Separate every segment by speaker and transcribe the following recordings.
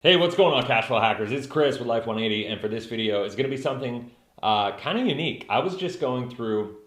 Speaker 1: Hey, what's going on, cash flow hackers? It's Chris with Life180, and for this video, it's going to be something kind of unique. I was just going through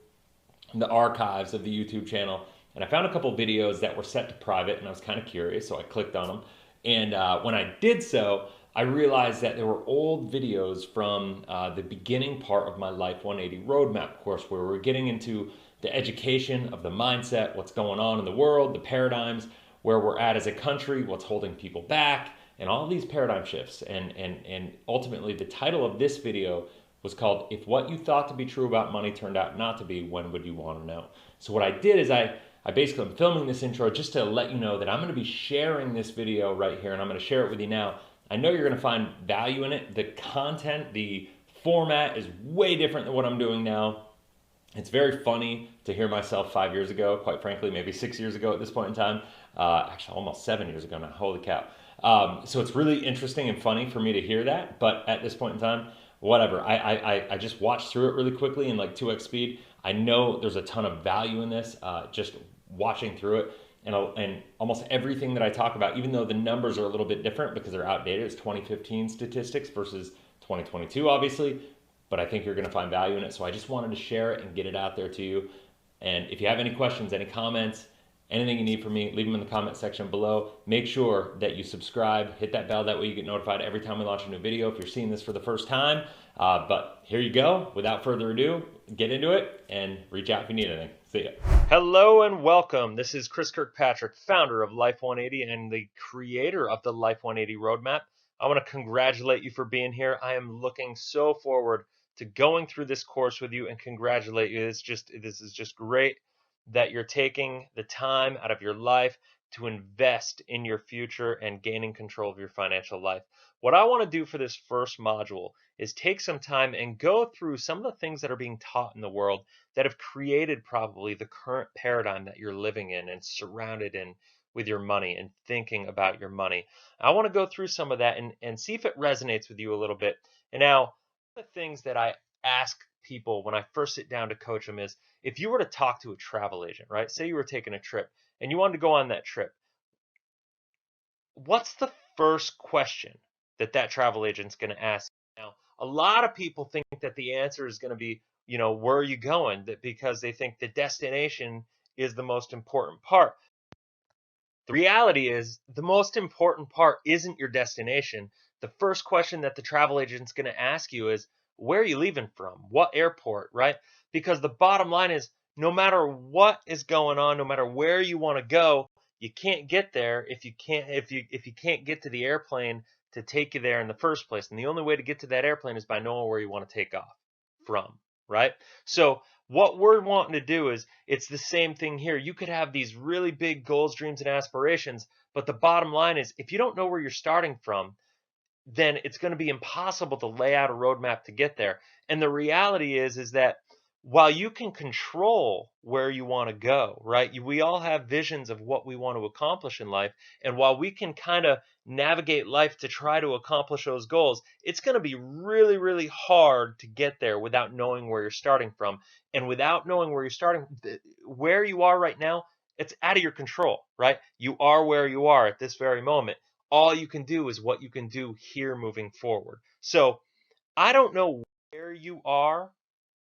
Speaker 1: the archives of the YouTube channel, and I found a couple videos that were set to private, and I was kind of curious, so I clicked on them. And when I did so, I realized that there were old videos from the beginning part of my Life 180 Roadmap course, where we're getting into the education of the mindset, what's going on in the world, the paradigms, where we're at as a country, what's holding people back, and all these paradigm shifts. And ultimately, the title of this video was called "If What You Thought to Be True About Money Turned Out Not to Be, When Would You Want to Know?" So what I did is I basically am filming this intro just to let you know that I'm going to be sharing this video right here, and I'm going to share it with you now. I know you're going to find value in it. The content, the format is way different than what I'm doing now. It's very funny to hear myself 5 years ago, quite frankly, maybe 6 years ago at this point in time. Actually, almost 7 years ago now. Holy cow. So it's really interesting and funny for me to hear that. But at this point in time, whatever. I just watched through it really quickly in like 2x speed. I know there's a ton of value in this, just watching through it. And almost everything that I talk about, even though the numbers are a little bit different because they're outdated, it's 2015 statistics versus 2022, obviously, but I think you're going to find value in it. So I just wanted to share it and get it out there to you. And if you have any questions, any comments, anything you need from me, leave them in the comment section below. Make sure that you subscribe, hit that bell. That way you get notified every time we launch a new video if you're seeing this for the first time. But here you go. Without further ado, get into it and reach out if you need anything. See ya. Hello and welcome. This is Chris Kirkpatrick, founder of Life 180 and the creator of the Life 180 Roadmap. I want to congratulate you for being here. I am looking so forward to going through this course with you and congratulate you. This is just great that you're taking the time out of your life to invest in your future and gaining control of your financial life. What I want to do for this first module is take some time and go through some of the things that are being taught in the world that have created probably the current paradigm that you're living in and surrounded in with your money and thinking about your money. I want to go through some of that and see if it resonates with you a little bit. And now, the things that I ask people when I first sit down to coach them is, if you were to talk to a travel agent, right? Say you were taking a trip and you wanted to go on that trip, what's the first question that that travel agent's going to ask? Now, a lot of people think that the answer is going to be, where are you going? That because they think the destination is the most important part. The reality is the most important part isn't your destination. The first question that the travel agent's going to ask you is, where are you leaving from? What airport, right? Because the bottom line is, no matter what is going on, no matter where you want to go, you can't get there if you can't get to the airplane to take you there in the first place. And the only way to get to that airplane is by knowing where you want to take off from, right? So what we're wanting to do is, it's the same thing here. You could have these really big goals, dreams, and aspirations, but the bottom line is, if you don't know where you're starting from, then it's going to be impossible to lay out a roadmap to get there. And the reality is that while you can control where you want to go, right? We all have visions of what we want to accomplish in life. And while we can kind of navigate life to try to accomplish those goals, it's going to be really, really hard to get there without knowing where you're starting from. And without knowing where you're starting, where you are right now, it's out of your control, right? You are where you are at this very moment. All you can do is what you can do here moving forward. So I don't know where you are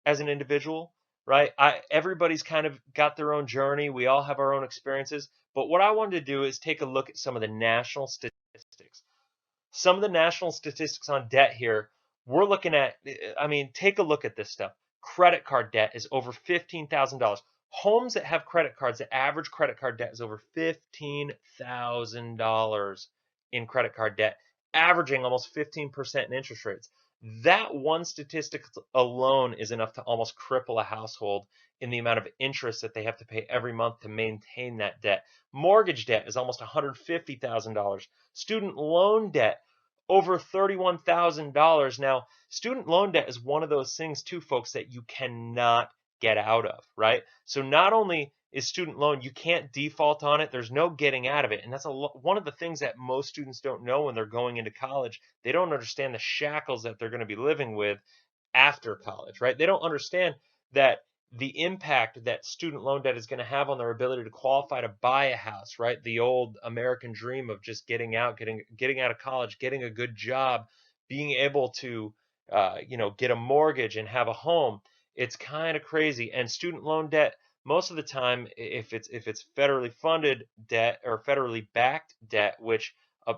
Speaker 1: as an individual, right? Everybody's kind of got their own journey. We all have our own experiences. But what I wanted to do is take a look at some of the national statistics. Some of the national statistics on debt here, we're looking at, I mean, take a look at this stuff. Credit card debt is over $15,000. Homes that have credit cards, the average credit card debt is over $15,000 in credit card debt, averaging almost 15% in interest rates. That one statistic alone is enough to almost cripple a household in the amount of interest that they have to pay every month to maintain that debt. Mortgage debt is almost $150,000. Student loan debt, over $31,000. Now, student loan debt is one of those things too, folks, that you cannot get out of, right? So not only is student loan, you can't default on it. There's no getting out of it. And that's one of the things that most students don't know when they're going into college. They don't understand the shackles that they're going to be living with after college, right? They don't understand that the impact that student loan debt is going to have on their ability to qualify to buy a house, right? The old American dream of just getting out of college, getting a good job, being able to get a mortgage and have a home. It's kind of crazy. And student loan debt, most of the time, if it's federally funded debt or federally backed debt, which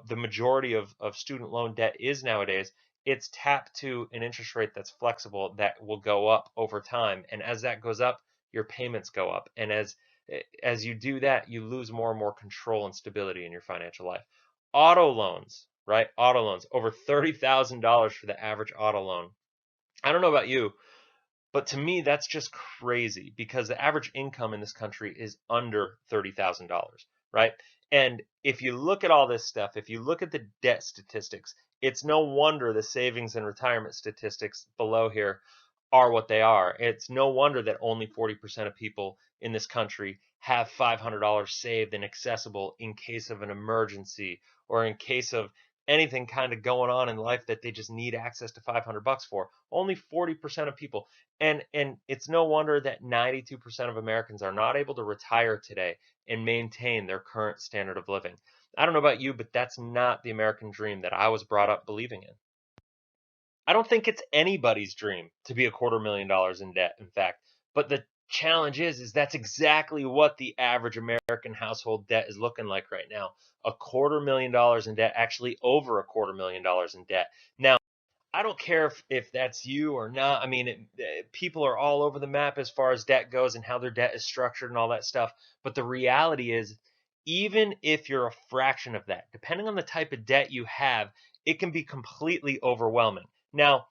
Speaker 1: the majority of student loan debt is nowadays, it's tapped to an interest rate that's flexible that will go up over time. And as that goes up, your payments go up. And as you do that, you lose more and more control and stability in your financial life. Auto loans, right? Auto loans, over $30,000 for the average auto loan. I don't know about you, but to me, that's just crazy because the average income in this country is under $30,000, right? And if you look at all this stuff, if you look at the debt statistics, it's no wonder the savings and retirement statistics below here are what they are. It's no wonder that only 40% of people in this country have $500 saved and accessible in case of an emergency or in case of anything kind of going on in life that they just need access to $500 for. Only 40% of people. And it's no wonder that 92% of Americans are not able to retire today and maintain their current standard of living. I don't know about you, but that's not the American dream that I was brought up believing in. I don't think it's anybody's dream to be $250,000 in debt, in fact. But the challenge is that's exactly what the average American household debt is looking like right now. $250,000 in debt, actually over $250,000 in debt. Now, I don't care if that's you or not. I mean, people are all over the map as far as debt goes and how their debt is structured and all that stuff. But the reality is, even if you're a fraction of that, depending on the type of debt you have, it can be completely overwhelming. Now,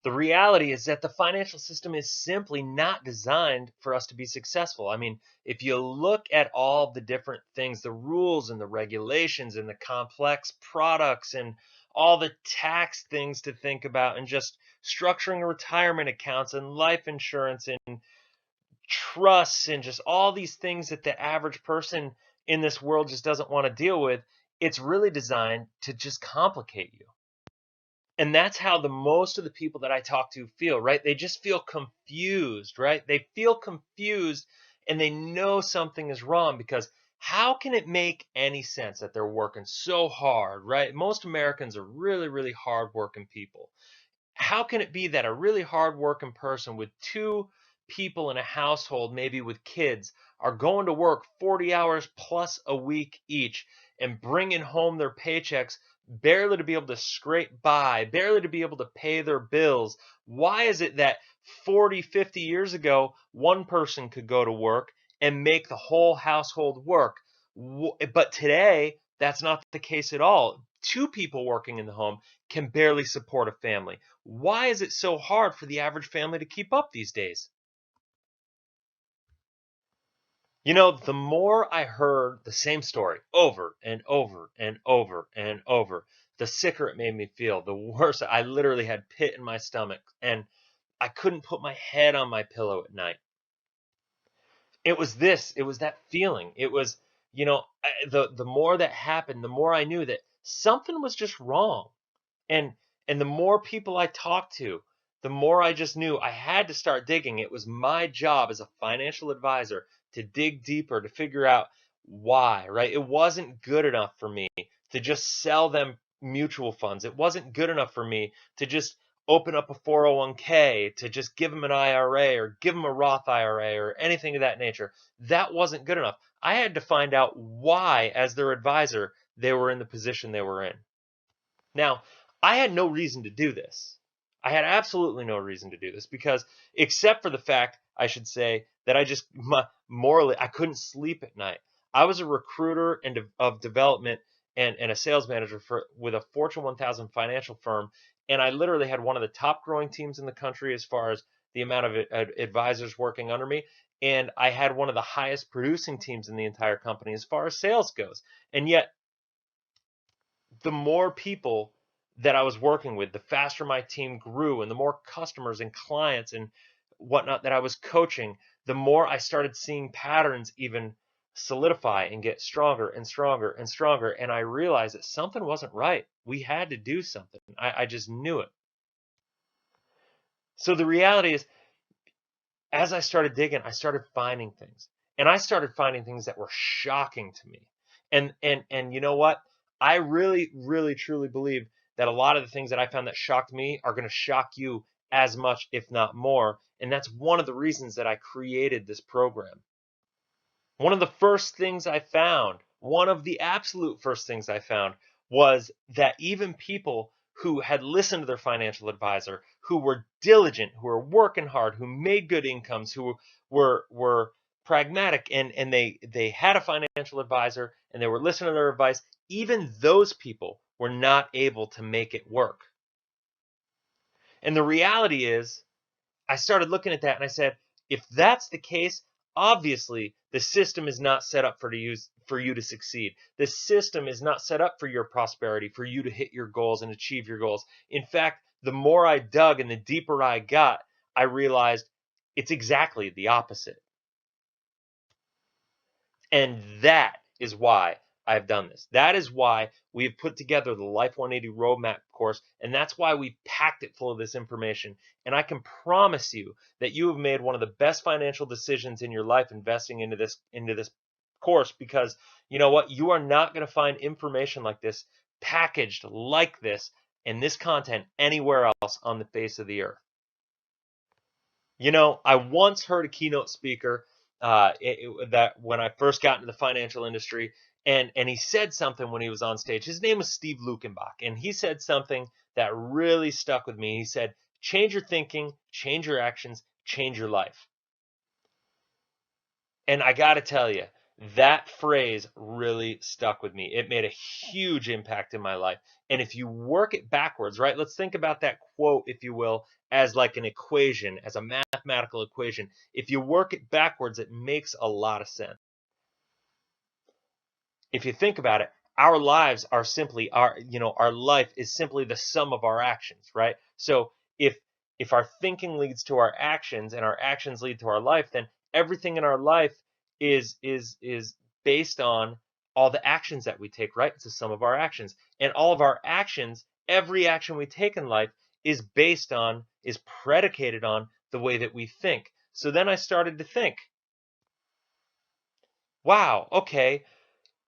Speaker 1: the reality is that the financial system is simply not designed for us to be successful. I mean, if you look at all the different things, the rules and the regulations and the complex products and all the tax things to think about and just structuring retirement accounts and life insurance and trusts and just all these things that the average person in this world just doesn't want to deal with, it's really designed to just complicate you. And that's how the most of the people that I talk to feel, right? They just feel confused, right? They feel confused and they know something is wrong because how can it make any sense that they're working so hard, right? Most Americans are really, really hardworking people. How can it be that a really hardworking person with two people in a household, maybe with kids, are going to work 40 hours plus a week each and bringing home their paychecks barely to be able to scrape by, barely to be able to pay their bills? Why is it that 40, 50 years ago, one person could go to work and make the whole household work? But today, that's not the case at all. Two people working in the home can barely support a family. Why is it so hard for the average family to keep up these days? You know, the more I heard the same story over and over and over and over, the sicker it made me feel, the worse. I literally had pit in my stomach and I couldn't put my head on my pillow at night. It was that feeling. It was, the more that happened, the more I knew that something was just wrong. And the more people I talked to, the more I just knew I had to start digging. It was my job as a financial advisor to dig deeper, to figure out why, right? It wasn't good enough for me to just sell them mutual funds. It wasn't good enough for me to just open up a 401k, to just give them an IRA or give them a Roth IRA or anything of that nature. That wasn't good enough. I had to find out why, as their advisor, they were in the position they were in. Now, I had no reason to do this. I had absolutely no reason to do this because, except for the fact, I should say, that I just morally, I couldn't sleep at night. I was a recruiter and of development and a sales manager with a Fortune 1000 financial firm, and I literally had one of the top growing teams in the country as far as the amount of advisors working under me, and I had one of the highest producing teams in the entire company as far as sales goes. And yet, the more people that I was working with, the faster my team grew, and the more customers and clients and whatnot that I was coaching, the more I started seeing patterns even solidify and get stronger and stronger and stronger. And I realized that something wasn't right. We had to do something. I just knew it. So the reality is, as I started digging, I started finding things. And I started finding things that were shocking to me. And you know what? I really, really, truly believe that a lot of the things that I found that shocked me are going to shock you as much, if not more. And that's one of the reasons that I created this program. One of the first things I found, one of the absolute first things I found, was that even people who had listened to their financial advisor, who were diligent, who were working hard, who made good incomes, who were pragmatic, and they had a financial advisor and they were listening to their advice, even those people were not able to make it work. And the reality is, I started looking at that and I said, if that's the case, obviously the system is not set up for you to succeed. The system is not set up for your prosperity, for you to hit your goals and achieve your goals. In fact, the more I dug and the deeper I got, I realized it's exactly the opposite. And that is why I've done this. That is why we've put together the Life 180 Roadmap course, and that's why we packed it full of this information. And I can promise you that you have made one of the best financial decisions in your life investing into this course, because you know what? You are not going to find information like this packaged like this and this content anywhere else on the face of the earth. You know, I once heard a keynote speaker that when I first got into the financial industry, and he said something when he was on stage. His name was Steve Lukenbach, and he said something that really stuck with me. He said, "Change your thinking, change your actions, change your life." And I got to tell you, that phrase really stuck with me. It made a huge impact in my life. And if you work it backwards, right? Let's think about that quote, if you will, as like an equation, as a mathematical equation. If you work it backwards, it makes a lot of sense. If you think about it, our lives are simply our life is simply the sum of our actions, right? So if our thinking leads to our actions and our actions lead to our life, then everything in our life is based on all the actions that we take, right? It's the sum of our actions. And all of our actions, every action we take in life is predicated on the way that we think. So then I started to think, wow, okay,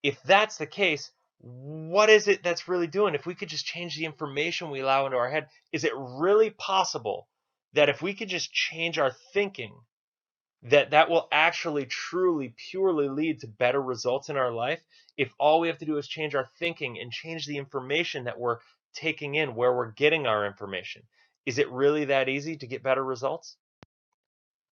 Speaker 1: if that's the case, what is it that's really doing? If we could just change the information we allow into our head, is it really possible that if we could just change our thinking, that will actually, truly, purely lead to better results in our life? If all we have to do is change our thinking and change the information that we're taking in, where we're getting our information, is it really that easy to get better results?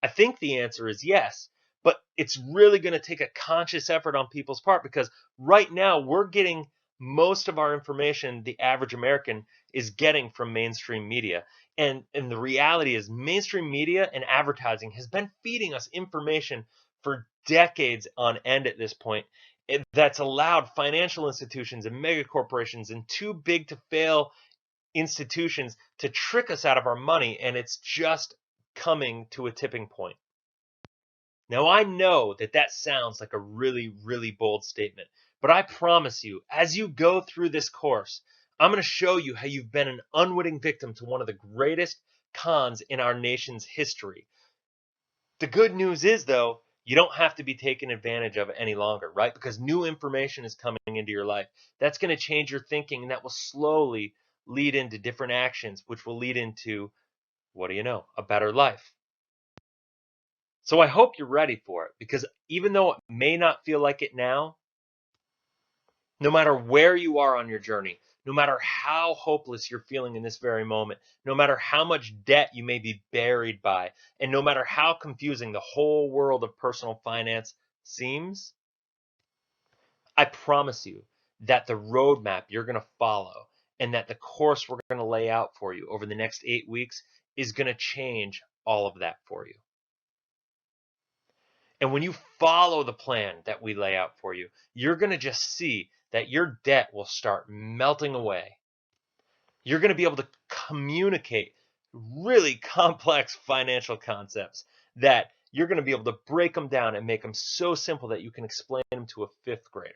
Speaker 1: I think the answer is yes, but it's really going to take a conscious effort on people's part, because right now we're getting most of our information, the average American is getting from mainstream media. And the reality is, mainstream media and advertising has been feeding us information for decades on end at this point. That's allowed financial institutions and mega corporations and too big to fail institutions to trick us out of our money, and it's just coming to a tipping point. Now, I know that that sounds like a really, really bold statement, but I promise you, as you go through this course, I'm going to show you how you've been an unwitting victim to one of the greatest cons in our nation's history. The good news is, though, you don't have to be taken advantage of any longer, right? Because new information is coming into your life. That's going to change your thinking, and that will slowly lead into different actions, which will lead into, what do you know, a better life. So I hope you're ready for it, because even though it may not feel like it now, no matter where you are on your journey, no matter how hopeless you're feeling in this very moment, no matter how much debt you may be buried by, and no matter how confusing the whole world of personal finance seems, I promise you that the roadmap you're going to follow and that the course we're going to lay out for you over the next 8 weeks is going to change all of that for you. And when you follow the plan that we lay out for you, you're going to just see that your debt will start melting away. You're going to be able to communicate really complex financial concepts, that you're going to be able to break them down and make them so simple that you can explain them to a fifth grader.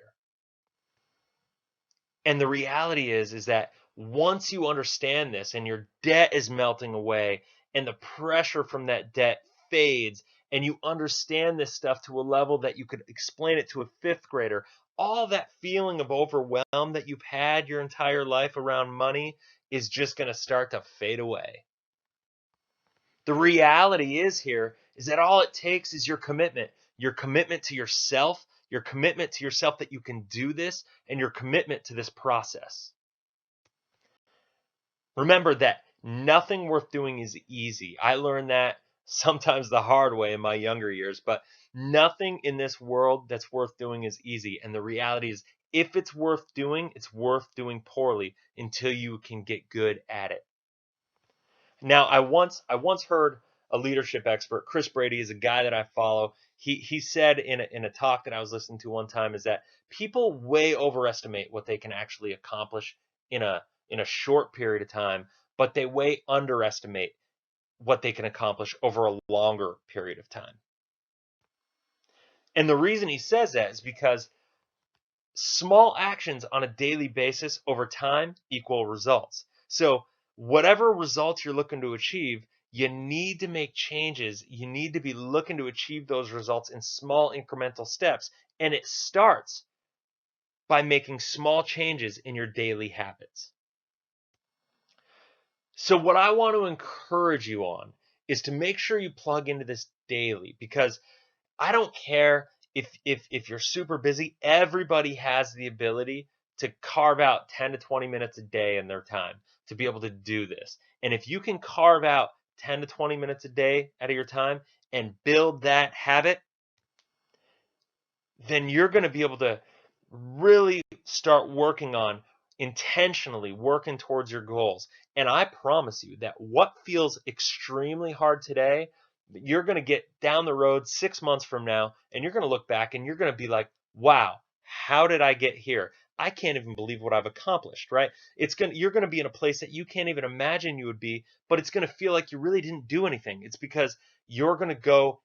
Speaker 1: And the reality is that once you understand this and your debt is melting away and the pressure from that debt fades, and you understand this stuff to a level that you could explain it to a fifth grader, all that feeling of overwhelm that you've had your entire life around money is just going to start to fade away. The reality is that all it takes is your commitment to yourself, your commitment to yourself that you can do this, and your commitment to this process. Remember that nothing worth doing is easy. I learned that sometimes the hard way in my younger years, but nothing in this world that's worth doing is easy. And the reality is, if it's worth doing poorly until you can get good at it. Now, I once heard a leadership expert, Chris Brady is a guy that I follow. He said in a talk that I was listening to one time is that people way overestimate what they can actually accomplish in a short period of time, but they way underestimate what they can accomplish over a longer period of time. And the reason he says that is because small actions on a daily basis over time equal results. So whatever results you're looking to achieve, you need to make changes. You need to be looking to achieve those results in small incremental steps. And it starts by making small changes in your daily habits. So what I want to encourage you on is to make sure you plug into this daily, because I don't care if you're super busy. Everybody has the ability to carve out 10 to 20 minutes a day in their time to be able to do this. And if you can carve out 10 to 20 minutes a day out of your time and build that habit, then you're going to be able to really start intentionally working towards your goals. And I promise you that what feels extremely hard today, you're going to get down the road 6 months from now, and you're going to look back and you're going to be like, wow, how did I get here? I can't even believe what I've accomplished, right? You're going to be in a place that you can't even imagine you would be, but it's going to feel like you really didn't do anything. It's because you're going to go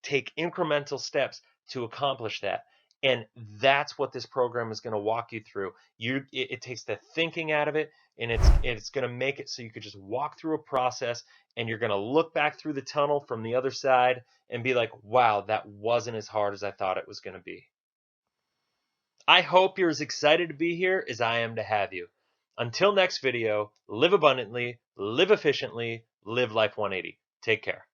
Speaker 1: take incremental steps to accomplish that. And that's what this program is going to walk you through. It takes the thinking out of it, and it's going to make it so you could just walk through a process, and you're going to look back through the tunnel from the other side and be like, wow, that wasn't as hard as I thought it was going to be. I hope you're as excited to be here as I am to have you. Until next video, live abundantly, live efficiently, live Life 180. Take care.